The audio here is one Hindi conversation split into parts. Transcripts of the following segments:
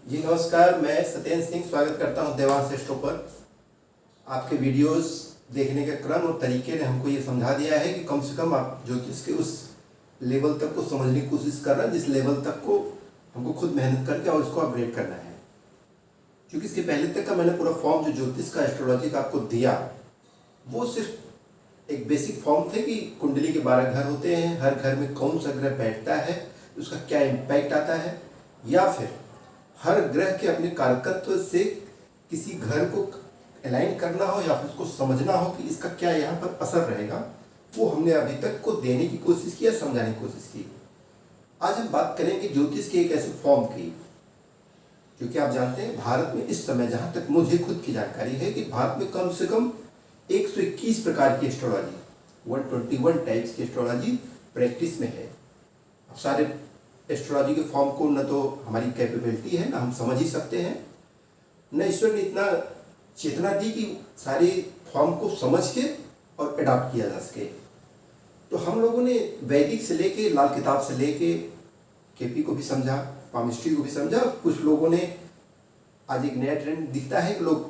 जी नमस्कार, मैं सत्येंद्र सिंह स्वागत करता हूं देवांश एस्ट्रो पर। आपके वीडियोस देखने का क्रम और तरीके ने हमको ये समझा दिया है कि कम से कम आप ज्योतिष के उस लेवल तक को समझने की कोशिश कर रहे हैं जिस लेवल तक को हमको खुद मेहनत करके और उसको अपग्रेड करना है। क्योंकि इसके पहले तक का मैंने पूरा फॉर्म जो ज्योतिष का एस्ट्रोलॉजी का आपको दिया वो सिर्फ एक बेसिक फॉर्म थे कि कुंडली के 12 घर होते हैं, हर घर में कौन सा ग्रह बैठता है, उसका क्या इम्पैक्ट आता है, या फिर हर ग्रह के अपने कारकत्व से किसी घर को अलाइन करना हो या फिर उसको समझना हो कि इसका क्या यहाँ पर असर रहेगा, वो हमने अभी तक को देने की कोशिश की या समझाने की कोशिश की। आज हम बात करेंगे ज्योतिष के एक ऐसे फॉर्म की, क्योंकि आप जानते हैं भारत में इस समय जहाँ तक मुझे खुद की जानकारी है कि भारत में कम से कम 121 प्रकार की एस्ट्रोलॉजी, 121 टाइप्स की एस्ट्रोलॉजी प्रैक्टिस में है। अब सारे एस्ट्रोलॉजी के फॉर्म को न तो हमारी कैपेबिलिटी है, ना हम समझ ही सकते हैं, न ईश्वर ने इतना चेतना दी कि सारे फॉर्म को समझ के और अडॉप्ट किया जा सके। तो हम लोगों ने वैदिक से लेके लाल किताब से लेके केपी को भी समझा, पामिस्ट्री को भी समझा। कुछ लोगों ने आज एक नया ट्रेंड दिखता है कि लोग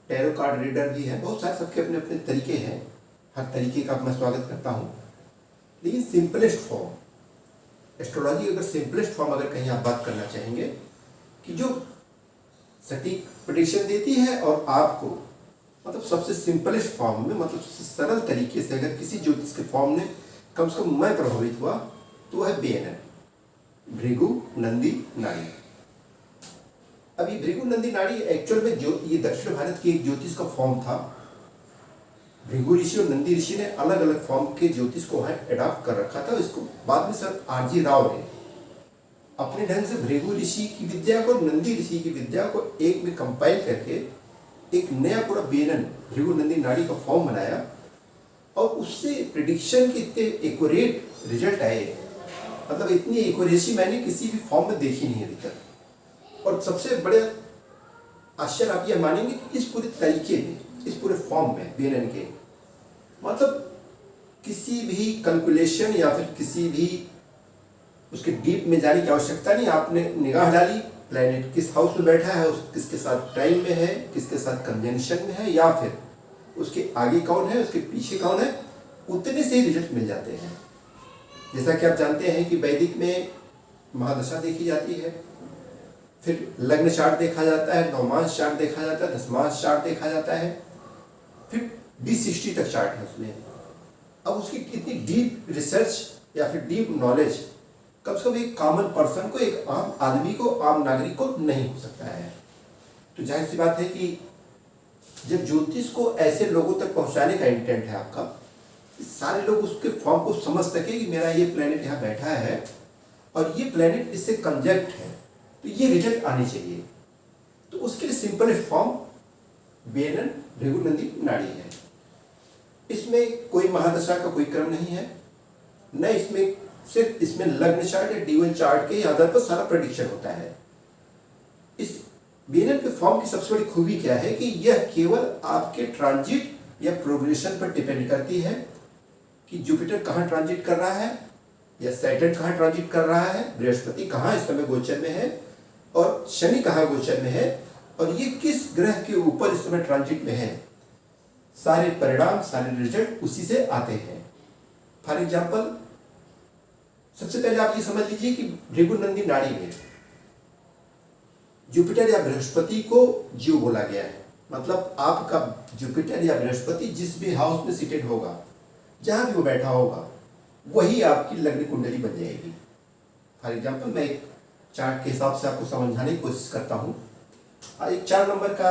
टैरो कार्ड रीडर भी हैं, बहुत सारे सबके अपने अपने तरीके हैं, हर तरीके का मैं स्वागत करता हूँ। लेकिन सिंपलेस्ट फॉर्म एस्ट्रोलॉजी, अगर सिंपलेस्ट फॉर्म अगर कहीं आप बात करना चाहेंगे कि जो सटीक प्रेडिक्शन देती है और आपको मतलब सबसे सिंपलेस्ट फॉर्म में, मतलब सबसे सरल तरीके से अगर किसी ज्योतिष के फॉर्म ने कम से कम मैं प्रभावित हुआ तो वह है BNN, भृगु नंदी नाड़ी। अभी भृगु नंदी नाड़ी एक्चुअल में जो ये दक्षिण भारत की एक ज्योतिष का फॉर्म था। भृगु ऋषि और नंदी ऋषि ने अलग अलग फॉर्म के ज्योतिष को वहाँ अडॉप्ट कर रखा था। इसको बाद में सर RG राव ने अपने ढंग से भृगु ऋषि की विद्या को, नंदी ऋषि की विद्या को एक में कंपाइल करके एक नया पूरा BNN, भृगु नंदी नाड़ी का फॉर्म बनाया और उससे प्रिडिक्शन के इतने एक्यूरेट रिजल्ट आए, मतलब इतनी एक्यूरेसी मैंने किसी भी फॉर्म में देखी नहीं अभी तक। और सबसे बड़े आश्चर्य आप ये मानेंगे कि इस पूरे तरीके में, इस पूरे फॉर्म में BNN के मतलब किसी भी कैलकुलेशन या फिर किसी भी उसके डीप में जाने की आवश्यकता नहीं। आपने निगाह डाली, प्लैनेट किस हाउस में बैठा है, उस किसके साथ टाइम में है, किसके साथ कंजंक्शन में है, या फिर उसके आगे कौन है, उसके पीछे कौन है, उतने से ही रिजल्ट मिल जाते हैं। जैसा कि आप जानते हैं कि वैदिक में महादशा देखी जाती है, फिर लग्न चार्ट देखा जाता है, नवमांश चार्ट देखा जाता है, दशमांश चार्ट देखा जाता है, फिर D60 तक चार्ट है उसमें। अब उसकी इतनी डीप रिसर्च या फिर डीप नॉलेज कम से कम एक कॉमन पर्सन को, एक आम आदमी को, आम नागरिक को नहीं हो सकता है। तो जाहिर सी बात है कि जब ज्योतिष को ऐसे लोगों तक पहुंचाने का इंटेंट है आपका, सारे लोग उसके फॉर्म को समझ सके कि मेरा ये प्लेनेट यहाँ बैठा है और ये प्लेनेट इससे कंजक्ट है, तो ये रिजल्ट आनी चाहिए। तो उसके लिए simplest form BNN Bhrigu Nandi नाड़ी है। इसमें कोई महादशा का कोई क्रम नहीं है, न इसमें सिर्फ इसमें लग्न चार्ट या डीवल चार्ट के आधार पर सारा प्रेडिक्शन होता है। इस BNN के फॉर्म की सबसे बड़ी खूबी क्या है कि यह केवल आपके ट्रांजिट या प्रोग्रेशन पर डिपेंड करती है कि जुपिटर कहाँ ट्रांजिट कर रहा है या सैटर्न कहाँ ट्रांजिट कर रहा है, बृहस्पति कहाँ इस समय गोचर में है और शनि कहाँ गोचर में है और ये किस ग्रह के ऊपर इस समय ट्रांजिट में है। सारे परिणाम, सारे रिजल्ट उसी से आते हैं। फॉर एग्जाम्पल, सबसे पहले आप ये समझ लीजिए कि भृगु नंदी नाड़ी में जुपिटर या बृहस्पति को जीव बोला गया है। मतलब आपका जुपिटर या बृहस्पति जिस भी हाउस में सीटेड होगा, जहां भी वो बैठा होगा, वही आपकी लग्न कुंडली बन जाएगी। फॉर एग्जाम्पल, मैं एक चार्ट के हिसाब से आपको समझाने की कोशिश करता हूँ। एक 4 नंबर का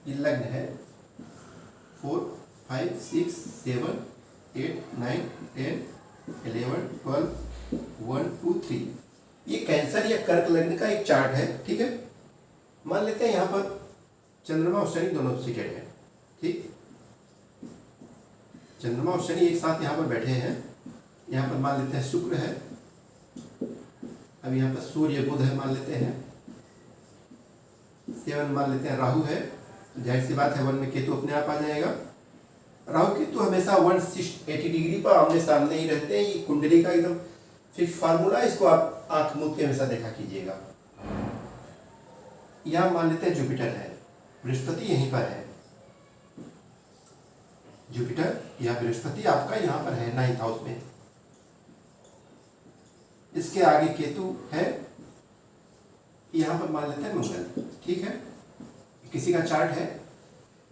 ये लग्न है, 4, 5, 6, 7, 8, 9, 10, 11, 12, 1, 2, 3। ये कैंसर या कर्क लग्न का एक चार्ट है, ठीक है। मान लेते हैं यहाँ पर चंद्रमा और शनि दोनों सीटेड है, ठीक। चंद्रमा और शनि एक साथ यहाँ पर बैठे हैं। यहाँ पर मान लेते हैं शुक्र है, अब यहाँ पर सूर्य बुध है मान लेते हैं, 7 मान लेते हैं राहु है। जाहिर सी बात है 1 में केतु अपने आप आ जाएगा। राहु केतु हमेशा 180 डिग्री पर आमने सामने ही रहते हैं। ये कुंडली का एकदम फिक्स फार्मूला, इसको आप आंख मूंद के हमेशा देखा कीजिएगा। यहाँ मान लेते हैं जुपिटर है, बृहस्पति यहीं पर है, जुपिटर या बृहस्पति आपका यहाँ पर है 9th हाउस में। इसके आगे केतु है, यहाँ पर मान लेते हैं मंगल। ठीक है, किसी का चार्ट है।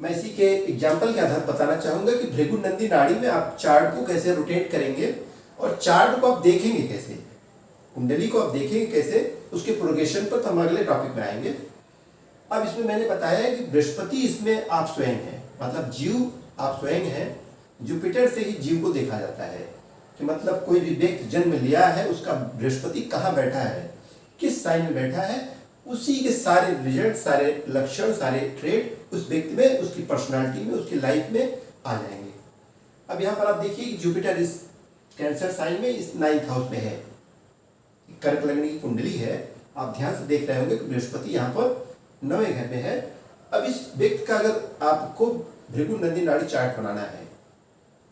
मैं इसी के एग्जाम्पल के आधार बताना चाहूंगा कि भृगु नंदी नाड़ी में आप चार्ट को कैसे रोटेट करेंगे और चार्ट को आप देखेंगे कैसे, कुंडली को आप देखेंगे कैसे, उसके प्रोग्रेशन पर तो हम अगले टॉपिक में आएंगे। अब इसमें मैंने बताया है कि बृहस्पति इसमें आप स्वयं हैं, मतलब जीव आप स्वयं हैं। जुपिटर से ही जीव को देखा जाता है कि मतलब कोई भी व्यक्ति जन्म लिया है, उसका बृहस्पति कहाँ बैठा है, किस साइन में बैठा है, उसी के सारे रिजल्ट, सारे लक्षण, सारे ट्रेड उस व्यक्ति में, उसकी पर्सनालिटी में, उसकी लाइफ में आ जाएंगे। अब यहाँ पर आप देखिए कि जुपिटर इस कैंसर साइन में इस 9th हाउस में है, कर्क लग्न की कुंडली है। आप ध्यान से देख रहे होंगे कि बृहस्पति यहाँ पर 9वें घर में है। अब इस व्यक्ति का अगर आपको भृगु नंदी नाड़ी चार्ट बनाना है,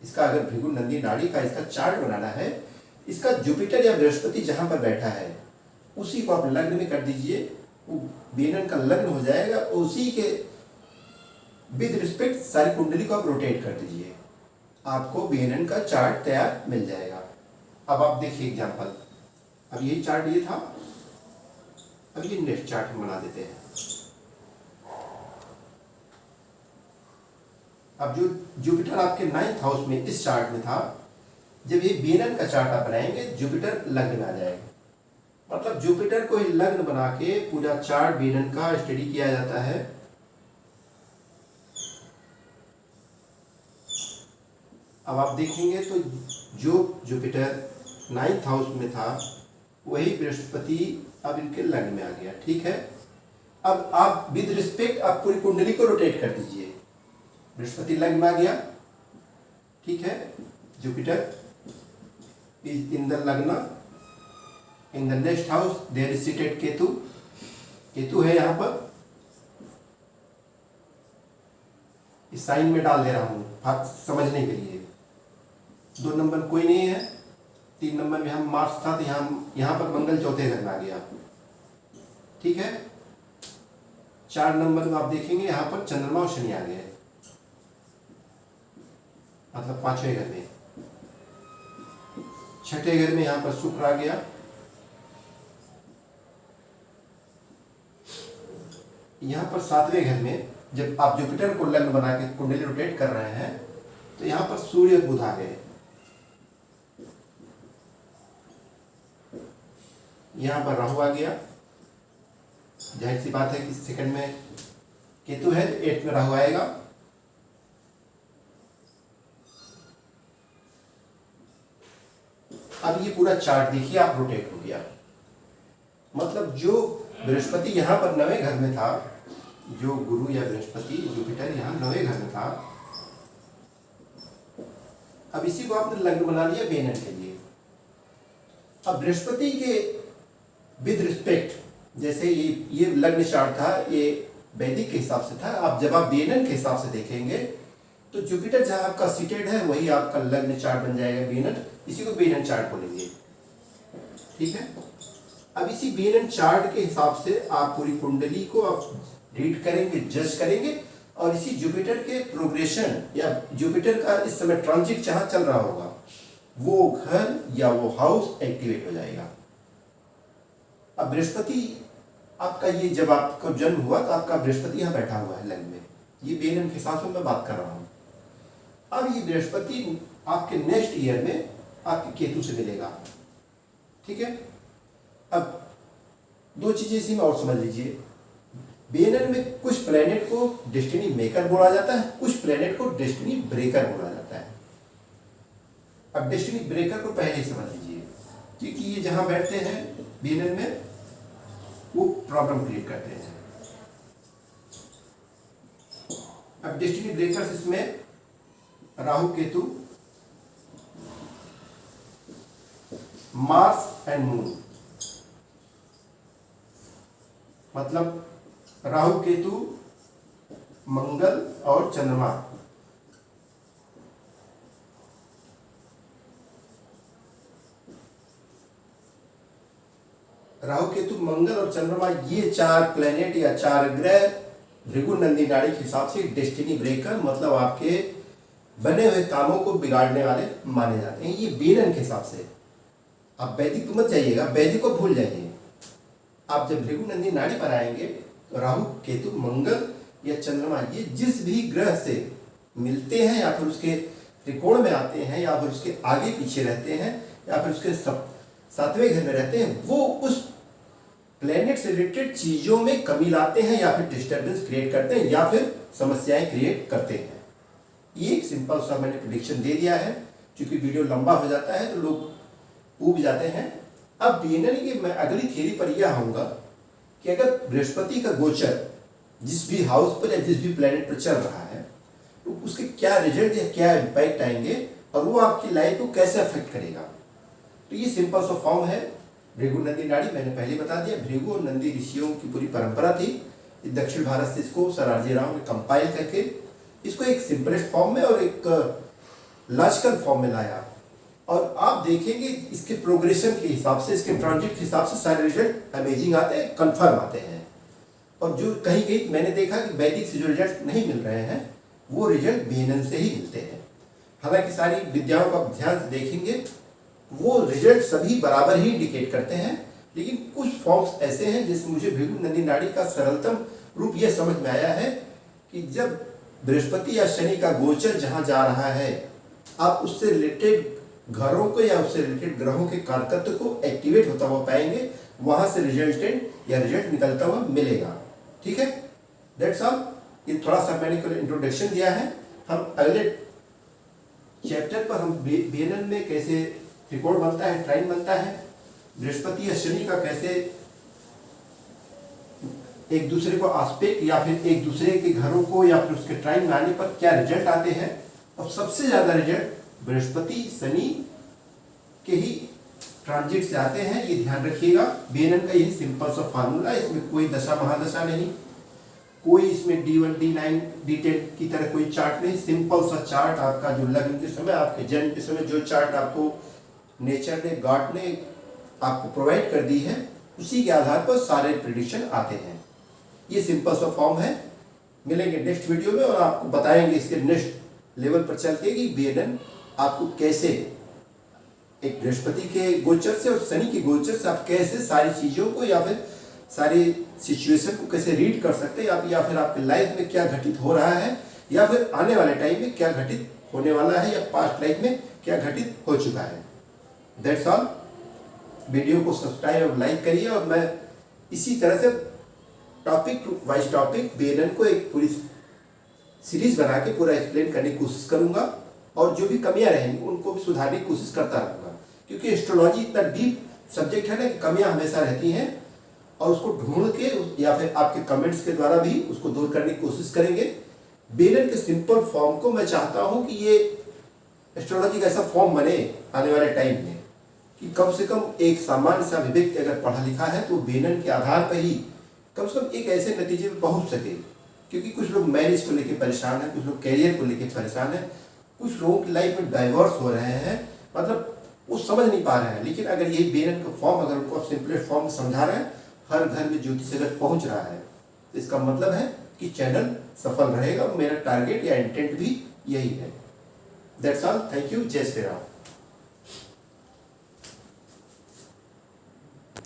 इसका अगर भृगु नंदी नाड़ी का इसका चार्ट बनाना है, इसका जुपिटर या बृहस्पति जहां पर बैठा है उसी को आप लग्न में कर दीजिए, वो बेनन का लग्न हो जाएगा। उसी के विद रिस्पेक्ट सारी कुंडली को आप रोटेट कर दीजिए, आपको बेनन का चार्ट तैयार मिल जाएगा। अब आप देखिए एग्जांपल, अब यही चार्ट ये था, अब ये नेक्स्ट चार्ट हम बना देते हैं। अब जो जुपिटर आपके 9th हाउस में इस चार्ट में था, जब ये बेनन का चार्ट आप बनाएंगे जुपिटर लग्न में आ जाएगा। मतलब जुपिटर को ही लग्न बना के पूरा चार्ट बेनन का स्टडी किया जाता है। अब आप देखेंगे तो जो जुपिटर 9th हाउस में था वही बृहस्पति अब इनके लग्न में आ गया। ठीक है, अब आप विद रिस्पेक्ट आप पूरी कुंडली को रोटेट कर दीजिए, बृहस्पति लग्न में आ गया। ठीक है, जुपिटर इज इन द लग्न, in the next house there is seated Ketu, Ketu है यहाँ पर, इस साइन में डाल दे रहा हूं समझने के लिए। 2 नंबर कोई नहीं है, 3 नंबर में हम मार्स था तो यहाँ पर मंगल चौथे घर में आ गया। ठीक है, 4 नंबर में आप देखेंगे यहाँ पर चंद्रमा और शनि आ गए, मतलब 5वें घर में। 6ठे घर में यहाँ पर शुक्र आ गया। यहाँ पर 7वें घर में जब आप जुपिटर को लग्न बना के कुंडली रोटेट कर रहे हैं तो यहाँ पर सूर्य बुध आ गए। यहाँ पर राहु आ गया, जाहिर सी बात है कि सेकंड में केतु है तो 8th में राहु आएगा। अब ये पूरा चार्ट देखिए आप रोटेट हो गया, मतलब जो बृहस्पति यहाँ पर 9वें घर में था, जो गुरु या बृहस्पति जुपिटर यहाँ 9वें घर में था, अब इसी को आपने लग्न बना लिया बेनन के लिए। अब बृहस्पति के विद रिस्पेक्ट, जैसे ये लग्न चार्ट था, ये वैदिक के हिसाब से था। अब जब आप बेनन के हिसाब से देखेंगे तो जुपिटर जहां आपका सीटेड है वही आपका लग्न चार्ट बन जाएगा बेनन, इसी को बेनन चार्ट बोलेंगे। ठीक है, अब इसी बेनन चार्ट के हिसाब से आप पूरी कुंडली को आप रीड करेंगे, जज करेंगे, और इसी जुपिटर के प्रोग्रेशन या जुपिटर का इस समय ट्रांजिट जहां चल रहा होगा वो घर या वो हाउस एक्टिवेट हो जाएगा। अब बृहस्पति आपका ये जब आपका जन्म हुआ तो आपका बृहस्पति यहाँ बैठा हुआ है लग्न में, ये बेनन के हिसाब से मैं बात कर रहा हूँ। अब ये बृहस्पति आपके नेक्स्ट ईयर में आपके केतु से मिलेगा। ठीक है, अब 2 चीजें इसी में और समझ लीजिए। बेनन में कुछ प्लेनेट को डेस्टिनी मेकर बोला जाता है, कुछ प्लेनेट को डेस्टिनी ब्रेकर बोला जाता है। अब डेस्टिनी ब्रेकर को पहले ही समझ लीजिए, क्योंकि ये जहां बैठते हैं बेनन में वो प्रॉब्लम क्रिएट करते हैं। अब डेस्टिनी ब्रेकर्स इसमें Rahu Ketu, Mars and moon, मतलब राहु केतु, मंगल और चंद्रमा। राहु केतु मंगल और चंद्रमा, ये 4 प्लेनेट या 4 ग्रह भृगु नंदी नाड़ी के हिसाब से डेस्टिनी ब्रेकर, मतलब आपके बने हुए कामों को बिगाड़ने वाले माने जाते हैं। ये बेलन के हिसाब से। आप वैदिक तो मत जाइएगा, वैदिक को भूल जाइए। आप जब भृगु नंदी नाड़ी पर आएंगे तो राहु केतु मंगल या चंद्रमा, ये जिस भी ग्रह से मिलते हैं या फिर उसके त्रिकोण में आते हैं या फिर उसके आगे पीछे रहते हैं या फिर उसके 7वें घर में रहते हैं, वो उस प्लेनेट से रिलेटेड चीजों में कमी लाते हैं या फिर डिस्टर्बेंस क्रिएट करते हैं या फिर समस्याएं क्रिएट करते हैं। ये एक सिंपल सा मैंने प्रेडिक्शन दे दिया है। क्योंकि वीडियो लंबा हो जाता है तो लोग ऊब जाते हैं। अब बेनन की मैं अगली थियरी पर यह आऊंगा कि अगर बृहस्पति का गोचर जिस भी हाउस पर या जिस भी प्लेनेट पर चल रहा है तो उसके क्या रिजल्ट या क्या इम्पैक्ट आएंगे और वो आपकी लाइफ को कैसे अफेक्ट करेगा। तो ये सिंपल सा फॉर्म है भृगु नंदी नाड़ी। मैंने पहले बता दिया, भृगु और नंदी ऋषियों की पूरी परंपरा थी। दक्षिण भारत से इसको सर आर जे राव ने कंपाइल करके इसको एक सिंपलेस्ट फॉर्म में और एक लॉजिकल फॉर्म में लाया। और आप देखेंगे इसके प्रोग्रेशन के हिसाब से, इसके ट्रांजिट के हिसाब से सारे रिजल्ट अमेजिंग आते हैं, कन्फर्म आते हैं। और जो कहीं कहीं मैंने देखा कि वैदिक से जो रिजल्ट नहीं मिल रहे हैं वो रिजल्ट बेनन से ही मिलते हैं। हालांकि सारी विद्याओं को आप ध्यान से देखेंगे वो रिजल्ट सभी बराबर ही इंडिकेट करते हैं, लेकिन कुछ फॉर्म्स ऐसे हैं जिसमें मुझे भृगु नंदी नाड़ी का सरलतम रूप यह समझ में आया है कि जब बृहस्पति या शनि का गोचर जहां जा रहा है, आप उससे रिलेटेड घरों को या उससे रिलेटेड ग्रहों के कारकत्व को एक्टिवेट होता हुआ पाएंगे, वहां से रिजल्टेंट या रिजल्ट निकलता हुआ मिलेगा। ठीक है, दैट्स ऑल। ये थोड़ा सा मैंने इंट्रोडक्शन दिया है। हम अगले चैप्टर पर हम बेनन में कैसे त्रिकोण बनता है, ट्राइन बनता है, बृहस्पति या शनि का कैसे एक दूसरे को आस्पेक्ट या फिर एक दूसरे के घरों को या फिर उसके ट्राइन में आने पर क्या रिजल्ट आते हैं, और सबसे ज्यादा रिजल्ट बृहस्पति शनि के ही ट्रांजिट से आते हैं। ये ध्यान रखिएगा। बेनन का यही सिंपल सा फार्मूला है। इसमें कोई दशा महादशा नहीं, कोई इसमें D1 D9 D10 की तरह कोई चार्ट नहीं। सिंपल सा चार्ट आपका जो लग्न के समय, आपके जन्म के समय जो चार्ट आपको नेचर ने, गॉड ने आपको प्रोवाइड कर दी है, उसी के आधार पर सारे प्रेडिक्शन आते हैं। ये सिंपल सा फॉर्म है। मिलेंगे नेक्स्ट वीडियो में और आपको बताएंगे इसके नेक्स्ट लेवल पर चल के कि बेनन आपको कैसे एक बृहस्पति के गोचर से और शनि के गोचर से आप कैसे सारी चीजों को या फिर सारी सिचुएशन को कैसे रीड कर सकते हैं, या फिर आपके लाइफ में क्या घटित हो रहा है या फिर आने वाले टाइम में क्या घटित होने वाला है या पास्ट लाइफ में क्या घटित हो चुका है। That's all. वीडियो को सब्सक्राइब और लाइक करिए और मैं इसी तरह से topic to wise topic Bannon को एक पूरी सीरीज बना के पूरा एक्सप्लेन करने की कोशिश करूंगा और जो भी कमियां रहेंगी उनको भी सुधारने की कोशिश करता रहूंगा। क्योंकि एस्ट्रोलॉजी इतना डीप सब्जेक्ट है ना कि कमियां हमेशा रहती हैं और उसको ढूंढ के या फिर आपके कमेंट्स के द्वारा भी उसको दूर करने की कोशिश करेंगे। बेनन के सिंपल फॉर्म को मैं चाहता हूं कि ये एस्ट्रोलॉजी का ऐसा फॉर्म बने आने वाले टाइम में कि कम से कम एक सामान्य सा व्यक्ति अगर पढ़ा लिखा है तो बेनन के आधार पर ही कम से कम एक ऐसे नतीजे पर पहुंच सके। क्योंकि कुछ लोग मैरिज को लेकर परेशान हैं, कुछ लोग कैरियर को लेकर परेशान हैं, कुछ लोगों की लाइफ में डाइवर्स हो रहे हैं, मतलब वो समझ नहीं पा रहे हैं। लेकिन अगर यही बेनन का फॉर्म अगर उनको सिंपलेस्ट फॉर्म में समझा रहे हैं, हर घर में ज्योतिष अगर पहुंच रहा है तो इसका मतलब है कि चैनल सफल रहेगा। मेरा टारगेट या इंटेंट भी यही है। That's all. Thank you. जय श्री राम।